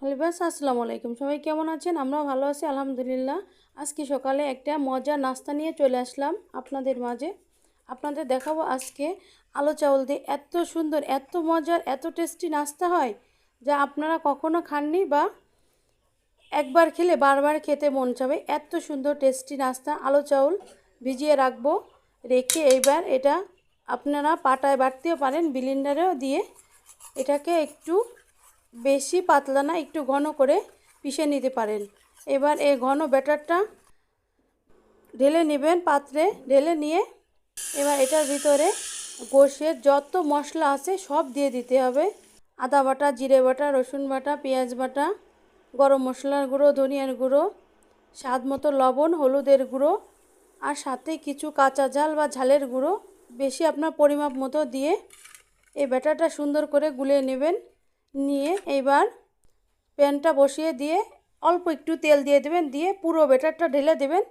Hello viewers, আসসালামু আলাইকুম। সবাই কেমন আছেন? আমরাও ভালো আছি আলহামদুলিল্লাহ। আজকে সকালে একটা মজার নাস্তা নিয়ে চলে আসলাম আপনাদের মাঝে। আপনাদের দেখাবো আজকে আলো চাউল দিয়ে এত সুন্দর, এত মজার, এত টেস্টি নাস্তা হয় যা আপনারা কখনো খাননি বা একবার খেলে বারবার খেতে মন চাবে। এত সুন্দর টেস্টি নাস্তা। আলো চাউল ভিজিয়ে রাখবো, রেখে এইবার এটা আপনারা পাটায় বাটতেও পারেন, ব্লেন্ডারেও দিয়ে এটাকে একটু বেশি পাতলা না, একটু ঘন করে পিষে নিতে পারেন। এবার এই ঘন ব্যাটারটা ঢেলে নেবেন, পাত্রে ঢেলে নিয়ে এবার এটার ভিতরে গোশের যত মশলা আছে সব দিয়ে দিতে হবে। আদা বাটা, জিরে বাটা, রসুন বাটা, পেঁয়াজ বাটা, গরম মশলার গুঁড়ো, ধনিয়ার গুঁড়ো, স্বাদ মতো লবণ, হলুদের গুঁড়ো, আর সাথে কিছু কাঁচা ঝাল বা ঝালের গুঁড়ো বেশি আপনার পরিমাপ মতো দিয়ে এই ব্যাটারটা সুন্দর করে গুলিয়ে নেবেন। নিয়ে এইবার প্যানটা বসিয়ে দিয়ে অল্প একটু তেল দিয়ে দেবেন, দিয়ে পুরো ব্যাটারটা ঢেলে দেবেন।